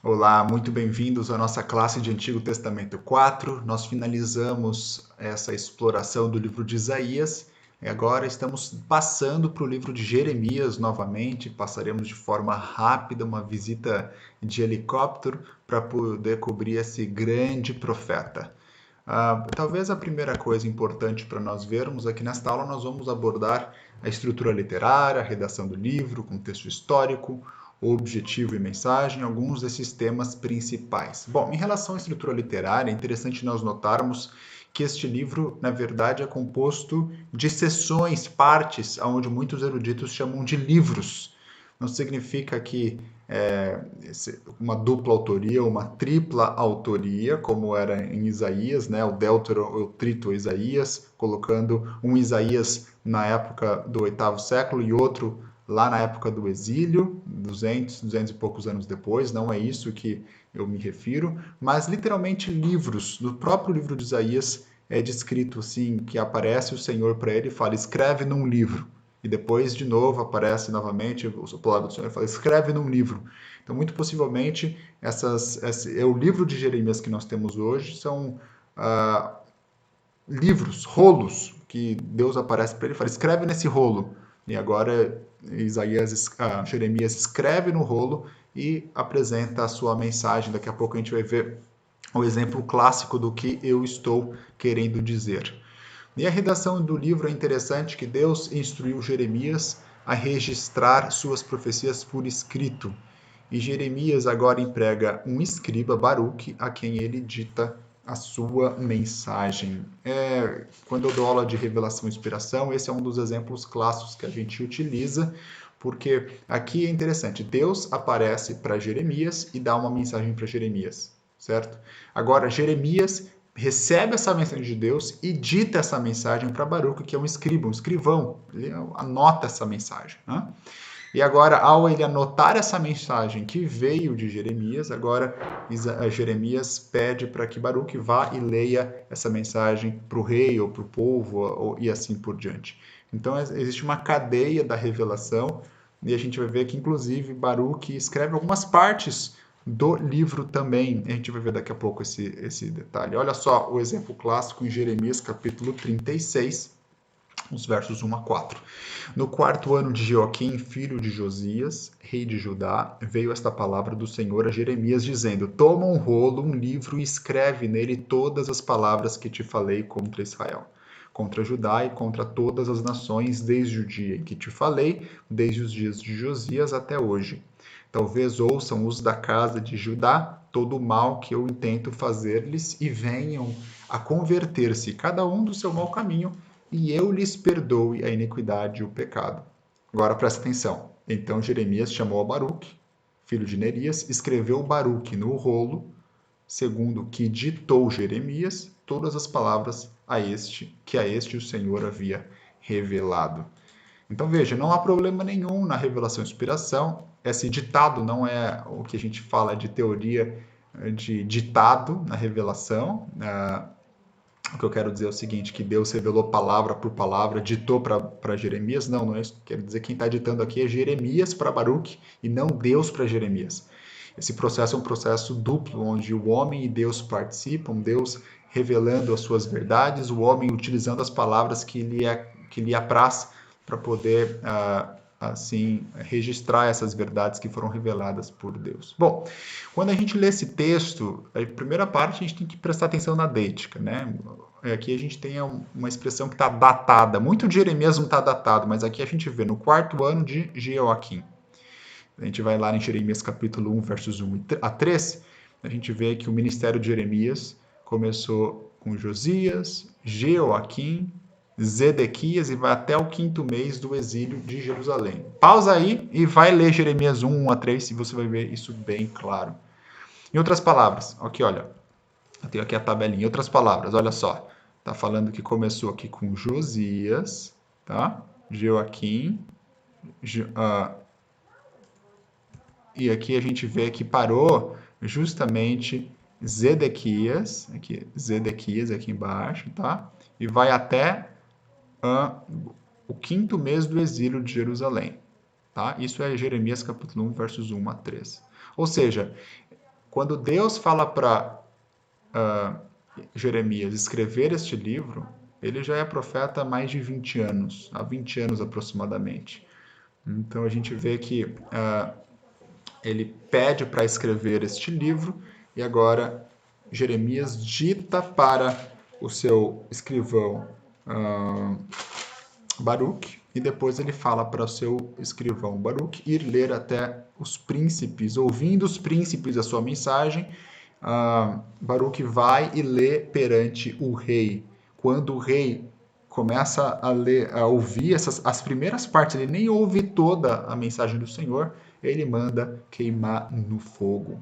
Olá, muito bem-vindos à nossa classe de Antigo Testamento 4. Nós finalizamos essa exploração do livro de Isaías e agora estamos passando para o livro de Jeremias novamente. Passaremos de forma rápida uma visita de helicóptero para poder cobrir esse grande profeta. Talvez a primeira coisa importante para nós vermos é que nesta aula nós vamos abordar a estrutura literária, a redação do livro, o contexto histórico, o objetivo e mensagem, alguns desses temas principais. Bom, em relação à estrutura literária, é interessante nós notarmos que este livro, na verdade, é composto de seções, partes, onde muitos eruditos chamam de livros. Não significa que uma dupla autoria ou uma tripla autoria, como era em Isaías, né? O Deutero, o Trito Isaías, colocando um Isaías na época do 8º século e outro lá na época do exílio, 200 e poucos anos depois, não é isso que eu me refiro, mas literalmente livros, do próprio livro de Isaías é descrito assim, que aparece o Senhor para ele e fala, escreve num livro. E depois, de novo, aparece novamente o palavra do Senhor e fala, escreve num livro. Então, muito possivelmente, o livro de Jeremias que nós temos hoje são livros, rolos, que Deus aparece para ele e fala, escreve nesse rolo. E agora Jeremias escreve no rolo e apresenta a sua mensagem. Daqui a pouco a gente vai ver o exemplo clássico do que eu estou querendo dizer. E a redação do livro é interessante que Deus instruiu Jeremias a registrar suas profecias por escrito. E Jeremias agora emprega um escriba, Baruque, a quem ele dita a sua mensagem. Quando eu dou aula de revelação e inspiração, esse é um dos exemplos clássicos que a gente utiliza, porque aqui é interessante, Deus aparece para Jeremias e dá uma mensagem para Jeremias, certo? Agora, Jeremias recebe essa mensagem de Deus e dita essa mensagem para Baruque, que é um escriba, um escrivão. Ele anota essa mensagem, né? E agora, ao ele anotar essa mensagem que veio de Jeremias, agora Jeremias pede para que Baruque vá e leia essa mensagem para o rei ou para o povo e assim por diante. Então, existe uma cadeia da revelação e a gente vai ver que, inclusive, Baruque escreve algumas partes do livro também. A gente vai ver daqui a pouco esse detalhe. Olha só o exemplo clássico em Jeremias, capítulo 36, os versos 1 a 4. No 4º ano de Joaquim, filho de Josias, rei de Judá, veio esta palavra do Senhor a Jeremias, dizendo, toma um rolo, um livro, e escreve nele todas as palavras que te falei contra Israel, contra Judá e contra todas as nações, desde o dia em que te falei, desde os dias de Josias até hoje. Talvez ouçam os da casa de Judá todo o mal que eu intento fazer-lhes e venham a converter-se, cada um do seu mau caminho, e eu lhes perdoe a iniquidade e o pecado. Agora presta atenção. Então Jeremias chamou a Baruque, filho de Nerias, escreveu Baruque no rolo, segundo o que ditou Jeremias, todas as palavras a este o Senhor havia revelado. Então veja, não há problema nenhum na revelação e inspiração. Esse ditado não é o que a gente fala de teoria de ditado na revelação. O que eu quero dizer é o seguinte, que Deus revelou palavra por palavra, ditou para Jeremias. Não é isso. Quero dizer que quem está ditando aqui é Jeremias para Baruque e não Deus para Jeremias. Esse processo é um processo duplo, onde o homem e Deus participam, Deus revelando as suas verdades, o homem utilizando as palavras que lhe apraz para poder assim registrar essas verdades que foram reveladas por Deus. Bom, quando a gente lê esse texto, a primeira parte a gente tem que prestar atenção na deítica, né? Aqui a gente tem uma expressão que está datada, muito de Jeremias não está datado, mas aqui a gente vê no 4º ano de Joaquim. A gente vai lá em Jeremias capítulo 1, versos 1 a 3, a gente vê que o ministério de Jeremias começou com Josias, Joaquim, Zedequias e vai até o 5º mês do exílio de Jerusalém. Pausa aí e vai ler Jeremias 1 a 3 e você vai ver isso bem claro. Em outras palavras, aqui olha, eu tenho aqui a tabelinha. Em outras palavras, olha só, tá falando que começou aqui com Josias, tá? Joaquim, e aqui a gente vê que parou justamente Zedequias aqui embaixo, tá? E vai até o 5º mês do exílio de Jerusalém, tá? Isso é Jeremias capítulo 1, versos 1 a 3. Ou seja, quando Deus fala para Jeremias escrever este livro, ele já é profeta há mais de 20 anos, há 20 anos aproximadamente. Então a gente vê que ele pede para escrever este livro e agora Jeremias dita para o seu escrivão Baruque, e depois ele fala para o seu escrivão Baruque ir ler até os príncipes, ouvindo os príncipes a sua mensagem. Baruque vai e lê perante o rei. Quando o rei começa a ouvir as primeiras partes, ele nem ouve toda a mensagem do Senhor, ele manda queimar no fogo.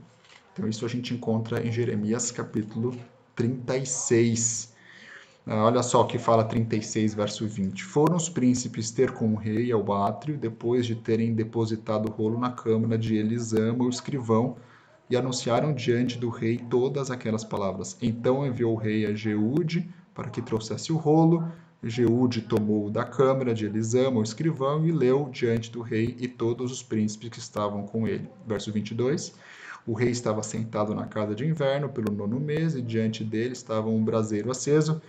Então isso a gente encontra em Jeremias capítulo 36. Olha só o que fala 36, verso 20. Foram os príncipes ter com o rei ao átrio, depois de terem depositado o rolo na câmara de Elisama, o escrivão, e anunciaram diante do rei todas aquelas palavras. Então enviou o rei a Jeude para que trouxesse o rolo. Jeude tomou da câmara de Elisama, o escrivão, e leu diante do rei e todos os príncipes que estavam com ele. Verso 22. O rei estava sentado na casa de inverno pelo 9º mês, e diante dele estava um braseiro aceso.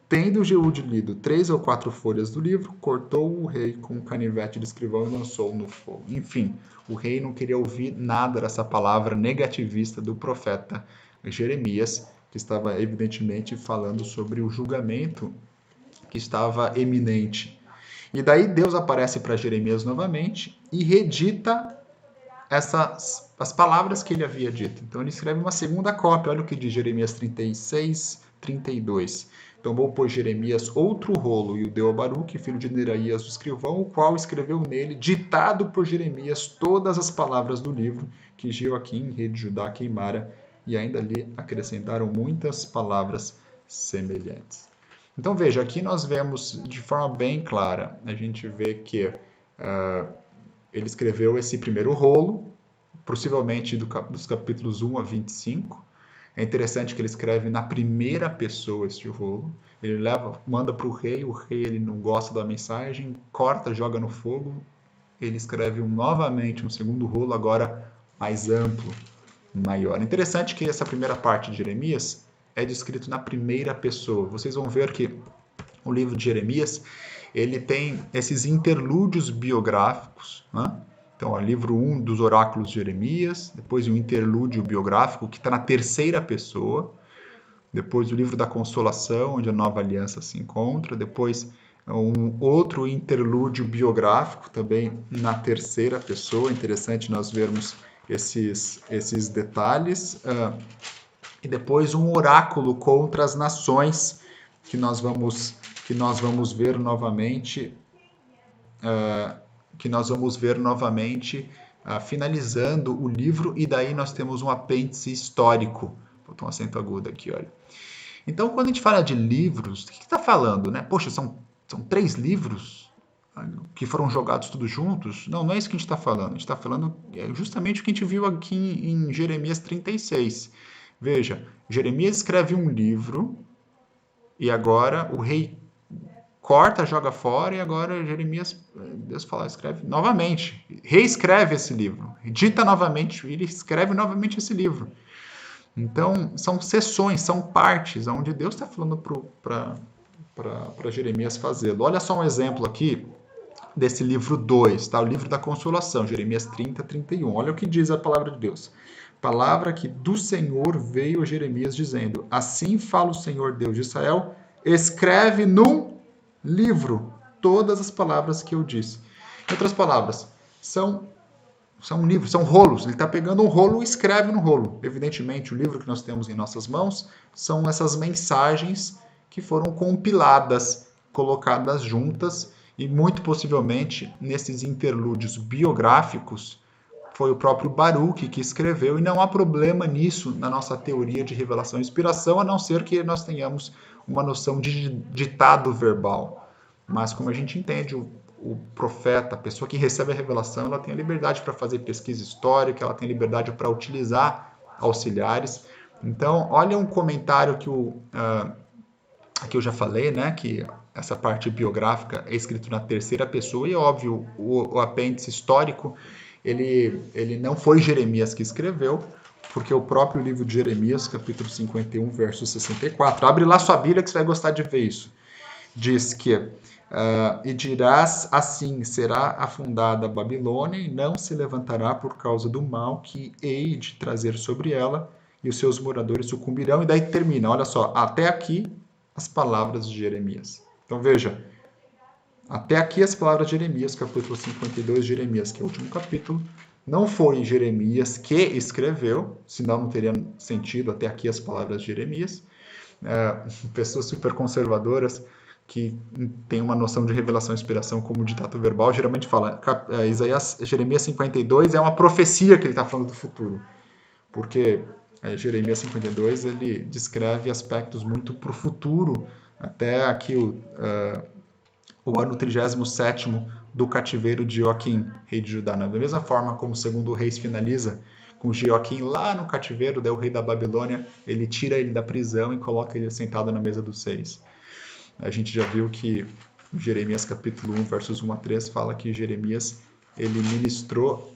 Tendo Jeude lido 3 ou 4 folhas do livro, cortou o rei com um canivete de escrivão e lançou no fogo. Enfim, o rei não queria ouvir nada dessa palavra negativista do profeta Jeremias, que estava evidentemente falando sobre o julgamento que estava eminente. E daí Deus aparece para Jeremias novamente e redita as palavras que ele havia dito. Então ele escreve uma segunda cópia. Olha o que diz Jeremias 36, 32. Tomou, pois, Jeremias outro rolo e o deu a Baruque, filho de Nerias, o escrivão, o qual escreveu nele, ditado por Jeremias, todas as palavras do livro que Joaquim, rei de Judá, queimara, e ainda lhe acrescentaram muitas palavras semelhantes. Então veja, aqui nós vemos de forma bem clara, a gente vê que ele escreveu esse primeiro rolo, possivelmente dos capítulos 1 a 25. É interessante que ele escreve na primeira pessoa este rolo. Ele manda para o rei ele não gosta da mensagem, corta, joga no fogo. Ele escreve novamente um segundo rolo, agora mais amplo, maior. É interessante que essa primeira parte de Jeremias é descrito na primeira pessoa. Vocês vão ver que o livro de Jeremias ele tem esses interlúdios biográficos, né? Então, livro 1 dos oráculos de Jeremias, depois um interlúdio biográfico que está na terceira pessoa, depois o livro da Consolação, onde a Nova Aliança se encontra, depois um outro interlúdio biográfico também na terceira pessoa. Interessante nós vermos esses detalhes. E depois um oráculo contra as nações, que nós vamos ver novamente, finalizando o livro, e daí nós temos um apêndice histórico. Vou botar um acento agudo aqui, olha. Então, quando a gente fala de livros, o que está falando, né? Poxa, são 3 livros que foram jogados todos juntos? Não, não é isso que a gente está falando. A gente está falando justamente o que a gente viu aqui em Jeremias 36. Veja, Jeremias escreve um livro e agora o rei corta, joga fora, e agora Jeremias, Deus fala, escreve novamente, reescreve esse livro, dita novamente, ele escreve novamente esse livro. Então, são sessões, são partes, onde Deus está falando para Jeremias fazê-lo. Olha só um exemplo aqui desse livro 2, tá? O livro da Consolação, Jeremias 30, 31. Olha o que diz a palavra de Deus. Palavra que do Senhor veio a Jeremias dizendo: assim fala o Senhor Deus de Israel, escreve num livro todas as palavras que eu disse. Em outras palavras, são livros, são rolos. Ele está pegando um rolo e escreve no rolo. Evidentemente, o livro que nós temos em nossas mãos são essas mensagens que foram compiladas, colocadas juntas, e muito possivelmente, nesses interlúdios biográficos, foi o próprio Baruque que escreveu, e não há problema nisso na nossa teoria de revelação e inspiração, a não ser que nós tenhamos uma noção de ditado verbal. Mas como a gente entende, o profeta, a pessoa que recebe a revelação, ela tem a liberdade para fazer pesquisa histórica, ela tem a liberdade para utilizar auxiliares. Então, olha um comentário que eu já falei, né, que essa parte biográfica é escrito na terceira pessoa, e óbvio, o apêndice histórico, ele não foi Jeremias que escreveu, porque o próprio livro de Jeremias, capítulo 51, verso 64, abre lá sua Bíblia que você vai gostar de ver isso. Diz que, e dirás assim, será afundada a Babilônia e não se levantará por causa do mal que hei de trazer sobre ela, e os seus moradores sucumbirão. E daí termina, olha só, até aqui as palavras de Jeremias. Então veja, até aqui as palavras de Jeremias, capítulo 52 de Jeremias, que é o último capítulo. Não foi Jeremias que escreveu, senão não teria sentido até aqui as palavras de Jeremias. Pessoas super conservadoras que têm uma noção de revelação e inspiração como ditado verbal, geralmente fala, Jeremias 52 é uma profecia que ele está falando do futuro, porque Jeremias 52 ele descreve aspectos muito para o futuro, até aqui o ano 37º do cativeiro de Joaquim, rei de Judá. Da mesma forma como o segundo Reis finaliza com Joaquim lá no cativeiro, daí o rei da Babilônia, ele tira ele da prisão e coloca ele sentado na mesa dos reis. A gente já viu que Jeremias capítulo 1, versos 1 a 3, fala que Jeremias ele ministrou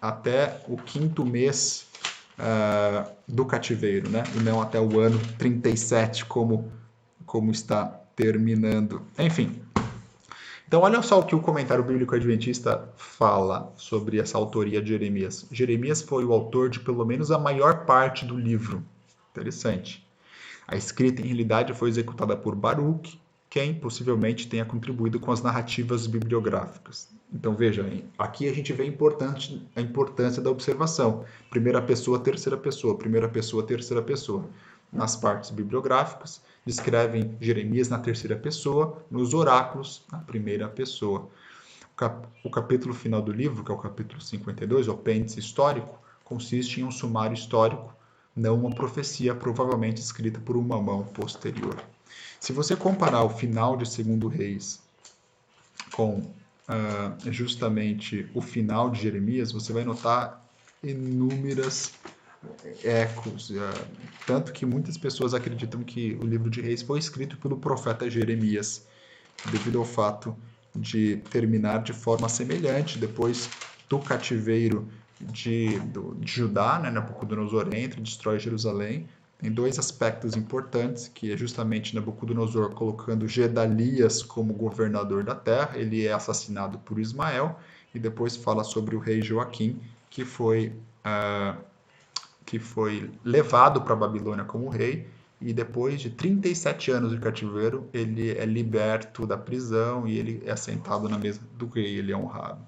até o 5º mês do cativeiro, né? E não até o ano 37, como está terminando. Enfim, então, olha só o que o comentário bíblico adventista fala sobre essa autoria de Jeremias. Jeremias foi o autor de pelo menos a maior parte do livro. Interessante. A escrita, em realidade, foi executada por Baruch, quem possivelmente tenha contribuído com as narrativas bibliográficas. Então, veja, aqui a gente vê a importância da observação. Primeira pessoa, terceira pessoa. Primeira pessoa, terceira pessoa. Nas partes bibliográficas, descrevem Jeremias na terceira pessoa, nos oráculos, na primeira pessoa. O capítulo final do livro, que é o capítulo 52, o apêndice histórico, consiste em um sumário histórico, não uma profecia provavelmente escrita por uma mão posterior. Se você comparar o final de Segundo Reis com justamente o final de Jeremias, você vai notar inúmeras ecos, tanto que muitas pessoas acreditam que o livro de Reis foi escrito pelo profeta Jeremias, devido ao fato de terminar de forma semelhante depois do cativeiro de Judá, né? Nabucodonosor entra e destrói Jerusalém. Tem dois aspectos importantes, que é justamente Nabucodonosor colocando Gedalias como governador da terra, ele é assassinado por Ismael, e depois fala sobre o rei Joaquim, que foi levado para a Babilônia como rei, e depois de 37 anos de cativeiro, ele é liberto da prisão e ele é sentado na mesa do rei, ele é honrado.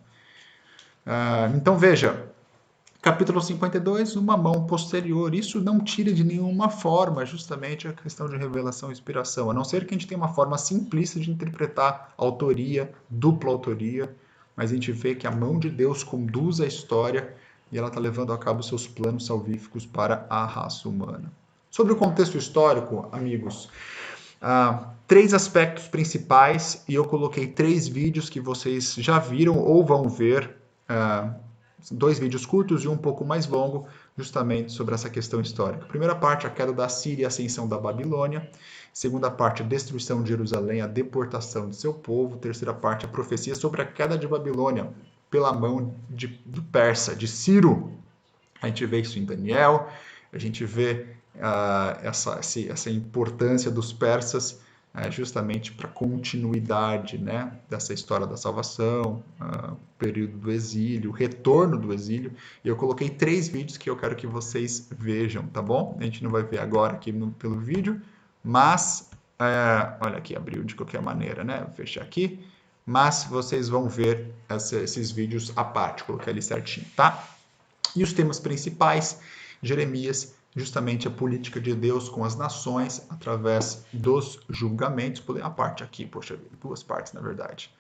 Então veja, capítulo 52, uma mão posterior. Isso não tira de nenhuma forma justamente a questão de revelação e inspiração, a não ser que a gente tenha uma forma simplista de interpretar autoria, dupla autoria, mas a gente vê que a mão de Deus conduz a história e ela está levando a cabo seus planos salvíficos para a raça humana. Sobre o contexto histórico, amigos, 3 aspectos principais, e eu coloquei 3 vídeos que vocês já viram ou vão ver, 2 vídeos curtos e um pouco mais longo, justamente sobre essa questão histórica. Primeira parte, a queda da Síria e a ascensão da Babilônia. Segunda parte, a destruição de Jerusalém, a deportação de seu povo. Terceira parte, a profecia sobre a queda de Babilônia pela mão do persa, de Ciro. A gente vê isso em Daniel, a gente vê essa importância dos persas justamente para a continuidade, né, dessa história da salvação, período do exílio, retorno do exílio. E eu coloquei 3 vídeos que eu quero que vocês vejam, tá bom? A gente não vai ver agora aqui pelo vídeo, mas, olha aqui, abriu de qualquer maneira, né? Vou fechar aqui. Mas vocês vão ver esses vídeos à parte, coloquei ali certinho, tá? E os temas principais, Jeremias, justamente a política de Deus com as nações através dos julgamentos. Pulei uma parte aqui, poxa vida, 2 partes na verdade.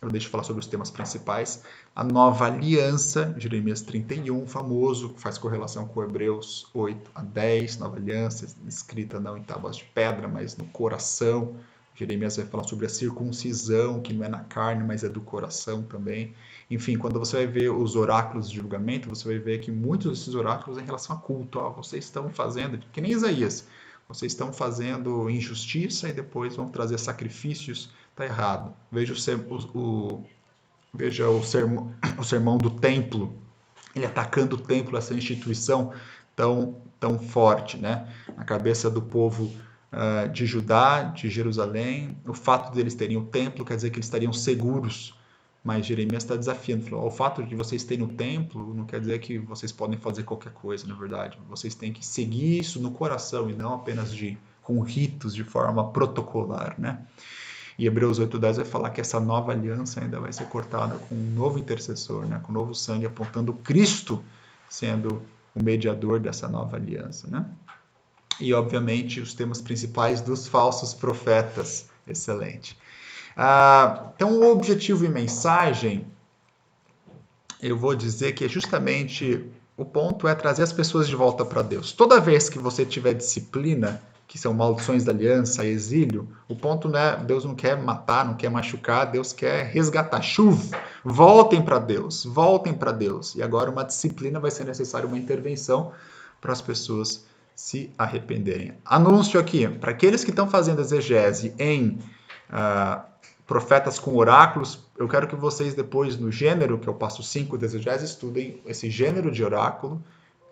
Eu deixo falar sobre os temas principais. A nova aliança, Jeremias 31, famoso, que faz correlação com Hebreus 8 a 10, nova aliança, escrita não em tábuas de pedra, mas no coração. Jeremias vai falar sobre a circuncisão, que não é na carne, mas é do coração também. Enfim, quando você vai ver os oráculos de julgamento, você vai ver que muitos desses oráculos em relação a culto. Vocês estão fazendo, que nem Isaías, vocês estão fazendo injustiça e depois vão trazer sacrifícios. Está errado. Veja o sermão do templo ele atacando o templo, essa instituição tão forte, né? Na cabeça do povo de Judá, de Jerusalém, o fato deles terem o templo quer dizer que eles estariam seguros, mas Jeremias está desafiando, falou, o fato de vocês terem o templo não quer dizer que vocês podem fazer qualquer coisa, na verdade, vocês têm que seguir isso no coração e não apenas com ritos de forma protocolar, né? E Hebreus 8:10 vai falar que essa nova aliança ainda vai ser cortada com um novo intercessor, né? Com um novo sangue apontando Cristo sendo o mediador dessa nova aliança, né? E, obviamente, os temas principais dos falsos profetas. Excelente. Então, o objetivo e mensagem, eu vou dizer que é justamente o ponto é trazer as pessoas de volta para Deus. Toda vez que você tiver disciplina, que são maldições da aliança, exílio, o ponto não é, Deus não quer matar, não quer machucar, Deus quer resgatar. Chuva, voltem para Deus, voltem para Deus. E agora uma disciplina vai ser necessária, uma intervenção para as pessoas se arrependerem. Anúncio aqui, para aqueles que estão fazendo exegese em profetas com oráculos, eu quero que vocês depois, no gênero, que é o passo 5 da exegese, estudem esse gênero de oráculo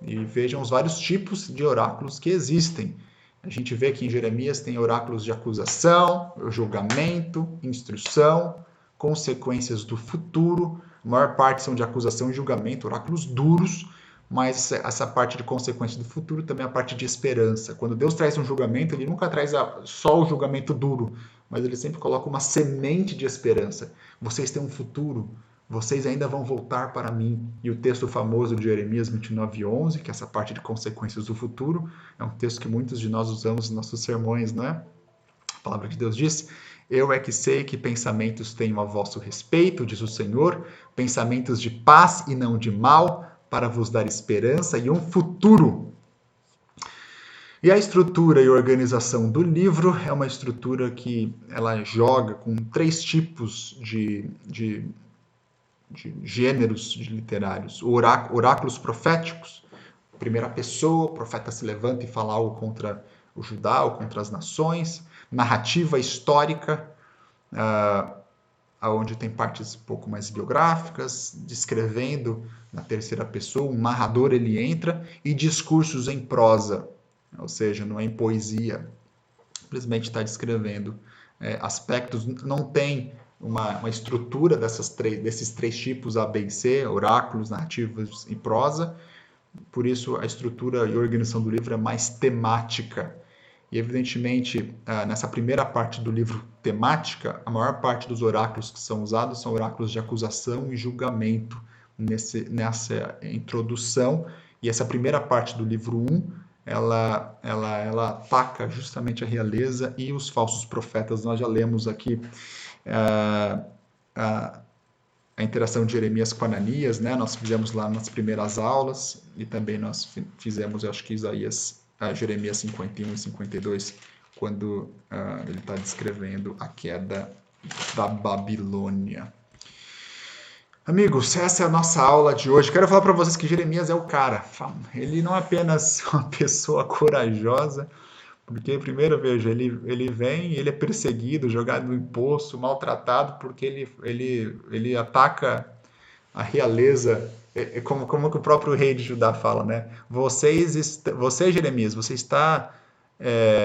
e vejam os vários tipos de oráculos que existem. A gente vê que em Jeremias tem oráculos de acusação, julgamento, instrução, consequências do futuro. A maior parte são de acusação e julgamento, oráculos duros, mas essa parte de consequência do futuro também é a parte de esperança. Quando Deus traz um julgamento, ele nunca traz só o julgamento duro, mas ele sempre coloca uma semente de esperança. Vocês têm um futuro, vocês ainda vão voltar para mim. E o texto famoso de Jeremias 29:11, que é essa parte de consequências do futuro, é um texto que muitos de nós usamos nos nossos sermões, não é? A palavra de Deus diz: eu é que sei que pensamentos tenho a vosso respeito, diz o Senhor, pensamentos de paz e não de mal, para vos dar esperança e um futuro. E a estrutura e organização do livro é uma estrutura que ela joga com 3 tipos de gêneros literários. Oráculos proféticos, primeira pessoa, o profeta se levanta e fala algo contra o Judá ou contra as nações. Narrativa histórica, onde tem partes um pouco mais biográficas, descrevendo na terceira pessoa, um narrador ele entra, e discursos em prosa, ou seja, não é em poesia, simplesmente está descrevendo aspectos, não tem uma estrutura desses 3 tipos, A, B e C, oráculos, narrativas e prosa, por isso a estrutura e organização do livro é mais temática. E, evidentemente, nessa primeira parte do livro temática, a maior parte dos oráculos que são usados são oráculos de acusação e julgamento nessa introdução. E essa primeira parte do livro 1, ela ataca justamente a realeza e os falsos profetas. Nós já lemos aqui a interação de Jeremias com Ananias, né? Nós fizemos lá nas primeiras aulas, e também nós fizemos, eu acho que Jeremias 51 e 52, quando ele está descrevendo a queda da Babilônia. Amigos, essa é a nossa aula de hoje. Quero falar para vocês que Jeremias é o cara. Ele não é apenas uma pessoa corajosa, porque, primeiro, veja, ele vem, ele é perseguido, jogado no poço, maltratado, porque ele ataca a realeza, como que o próprio rei de Judá fala, né? Você, Jeremias, você está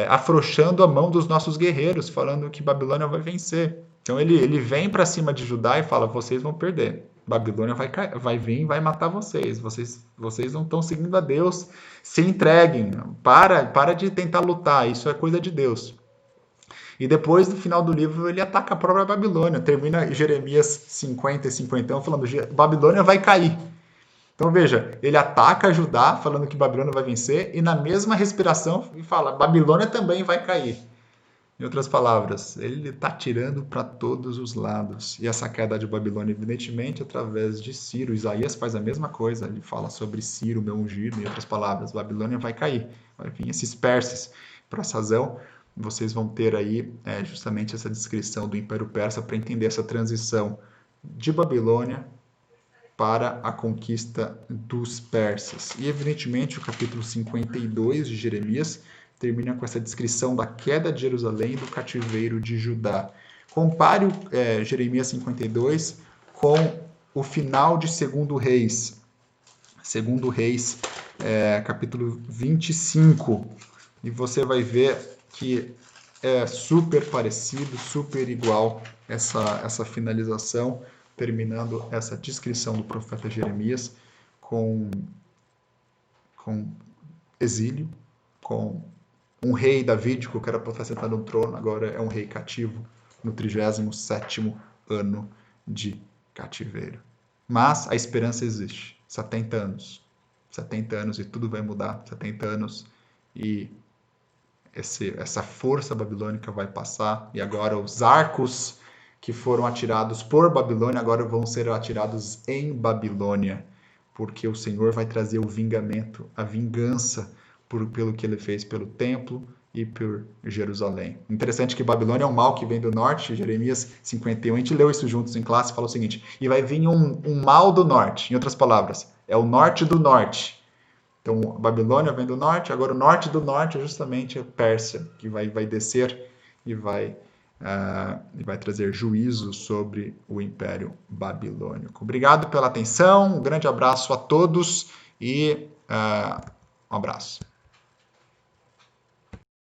afrouxando a mão dos nossos guerreiros, falando que Babilônia vai vencer. Então ele vem para cima de Judá e fala, vocês vão perder. Babilônia vai vir e vai matar vocês. Vocês não estão seguindo a Deus. Se entreguem. Para de tentar lutar. Isso é coisa de Deus. E depois, no final do livro, ele ataca a própria Babilônia. Termina Jeremias 50 e 51 falando que Babilônia vai cair. Então veja, ele ataca Judá falando que Babilônia vai vencer e na mesma respiração fala, Babilônia também vai cair. Em outras palavras, ele está tirando para todos os lados. E essa queda de Babilônia, evidentemente, através de Ciro. Isaías faz a mesma coisa. Ele fala sobre Ciro, meu ungido. Em outras palavras, Babilônia vai cair. Vai vir esses persas. Por essa razão, vocês vão ter aí justamente essa descrição do Império Persa para entender essa transição de Babilônia para a conquista dos persas. E, evidentemente, o capítulo 52 de Jeremias termina com essa descrição da queda de Jerusalém e do cativeiro de Judá. Compare Jeremias 52 com o final de 2 Reis. 2 Reis, capítulo 25, e você vai ver que é super parecido, super igual essa finalização, terminando essa descrição do profeta Jeremias com exílio, com um rei davídico que era para estar sentado no trono, agora é um rei cativo no 37º ano de cativeiro. Mas a esperança existe. 70 anos. 70 anos e tudo vai mudar. 70 anos e essa força babilônica vai passar, e agora os arcos que foram atirados por Babilônia agora vão ser atirados em Babilônia, porque o Senhor vai trazer o vingamento, a vingança pelo que ele fez pelo templo e por Jerusalém. Interessante que Babilônia é um mal que vem do norte, Jeremias 51, a gente leu isso juntos em classe, fala o seguinte, e vai vir um mal do norte, em outras palavras, é o norte do norte. Então, a Babilônia vem do norte, agora o norte do norte é justamente a Pérsia, que vai descer e vai trazer juízo sobre o Império Babilônico. Obrigado pela atenção, um grande abraço a todos e um abraço.